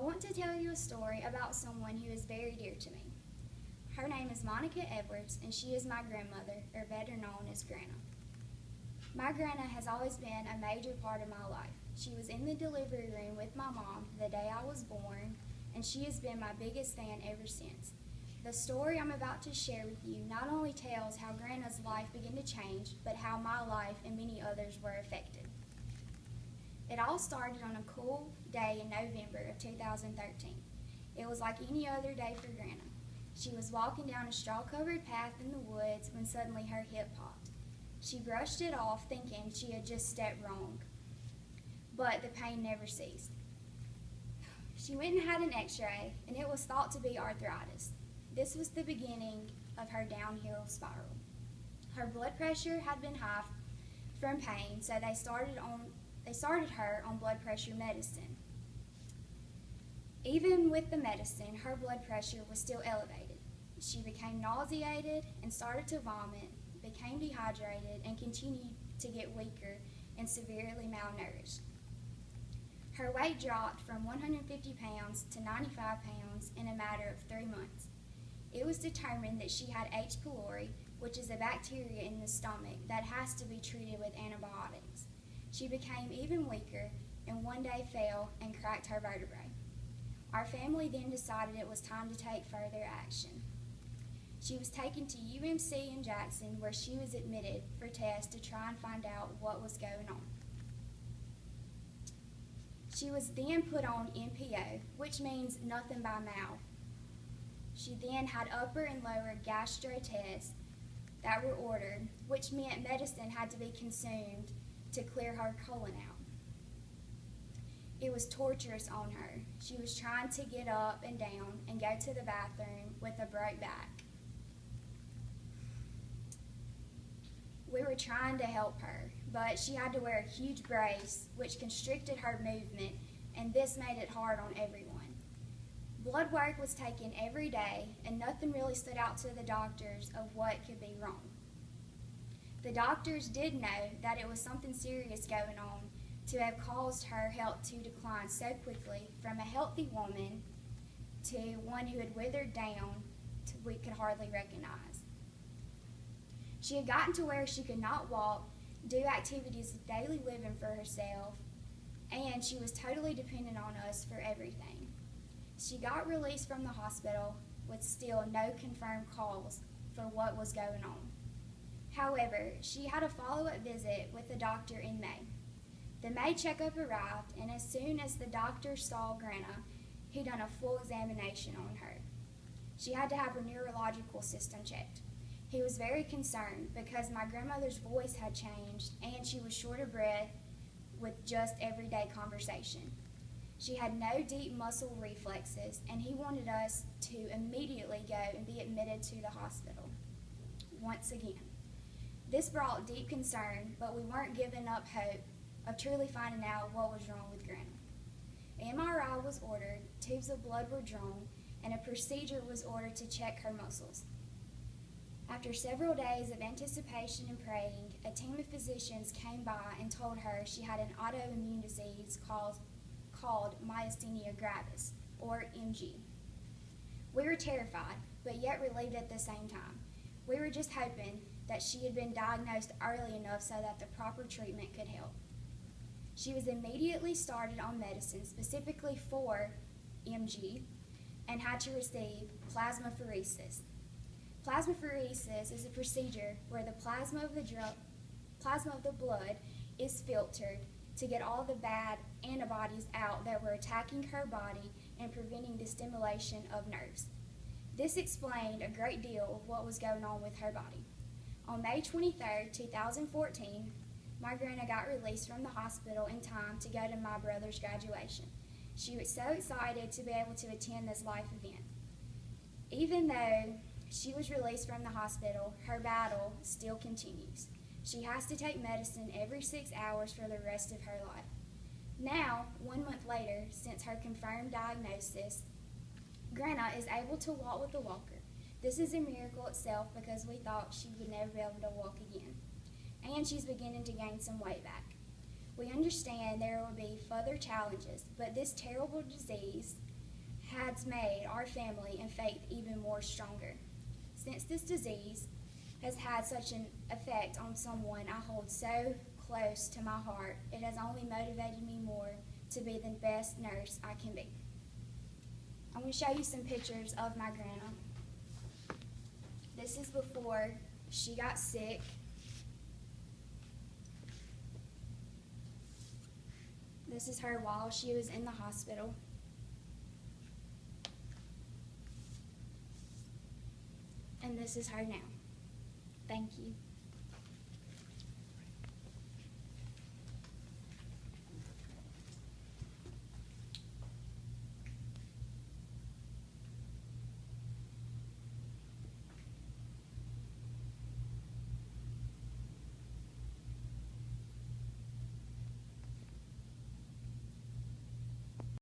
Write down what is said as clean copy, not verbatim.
want to tell you a story about someone who is very dear to me. Her name is Monica Edwards, and she is my grandmother, or better known as Grandma. My Grandma has always been a major part of my life. She was in the delivery room with my mom the day I was born, and she has been my biggest fan ever since. The story I'm about to share with you not only tells how Grandma's life began to change, but how my life and many others were affected. It all started on a cool day in November of 2013. It was like any other day for Grandma. She was walking down a straw-covered path in the woods when suddenly her hip popped. She brushed it off thinking she had just stepped wrong, but the pain never ceased. She went and had an x-ray, and it was thought to be arthritis. This was the beginning of her downhill spiral. Her blood pressure had been high from pain, so they started her on blood pressure medicine. Even with the medicine, her blood pressure was still elevated. She became nauseated and started to vomit, became dehydrated, and continued to get weaker and severely malnourished. Her weight dropped from 150 pounds to 95 pounds in a matter of 3 months. It was determined that she had H. pylori, which is a bacteria in the stomach that has to be treated with antibiotics. She became even weaker and one day fell and cracked her vertebrae. Our family then decided it was time to take further action. She was taken to UMC in Jackson, where she was admitted for tests to try and find out what was going on. She was then put on NPO, which means nothing by mouth. She then had upper and lower gastro tests that were ordered, which meant medicine had to be consumed to clear her colon out. It was torturous on her. She was trying to get up and down and go to the bathroom with a broke back. We were trying to help her, but she had to wear a huge brace, which constricted her movement, and this made it hard on everyone. Blood work was taken every day, and nothing really stood out to the doctors of what could be wrong. The doctors did know that it was something serious going on to have caused her health to decline so quickly from a healthy woman to one who had withered down to we could hardly recognize. She had gotten to where she could not walk, do activities of daily living for herself, and she was totally dependent on us for everything. She got released from the hospital with still no confirmed cause for what was going on. However, she had a follow-up visit with the doctor in May. The May checkup arrived, and as soon as the doctor saw Grandma, he done a full examination on her. She had to have her neurological system checked. He was very concerned because my grandmother's voice had changed and she was short of breath with just everyday conversation. She had no deep muscle reflexes, and he wanted us to immediately go and be admitted to the hospital once again. This brought deep concern, but we weren't giving up hope of truly finding out what was wrong with Grandma. An MRI was ordered, tubes of blood were drawn, and a procedure was ordered to check her muscles. After several days of anticipation and praying, a team of physicians came by and told her she had an autoimmune disease called myasthenia gravis, or MG. We were terrified, but yet relieved at the same time. We were just hoping that she had been diagnosed early enough so that the proper treatment could help. She was immediately started on medicine specifically for MG and had to receive plasmapheresis. Plasmapheresis is a procedure where the plasma of the blood is filtered to get all the bad antibodies out that were attacking her body and preventing the stimulation of nerves. This explained a great deal of what was going on with her body. On May 23, 2014, my Grandma got released from the hospital in time to go to my brother's graduation. She was so excited to be able to attend this life event. Even though she was released from the hospital, her battle still continues. She has to take medicine every 6 hours for the rest of her life. Now, 1 month later, since her confirmed diagnosis, Grandma is able to walk with a walker. This is a miracle itself because we thought she would never be able to walk again. And she's beginning to gain some weight back. We understand there will be further challenges, but this terrible disease has made our family and faith even more stronger. Since this disease has had such an effect on someone I hold so close to my heart, it has only motivated me more to be the best nurse I can be. I'm going to show you some pictures of my grandma. This is before she got sick. This is her while she was in the hospital. And this is her now. Thank you.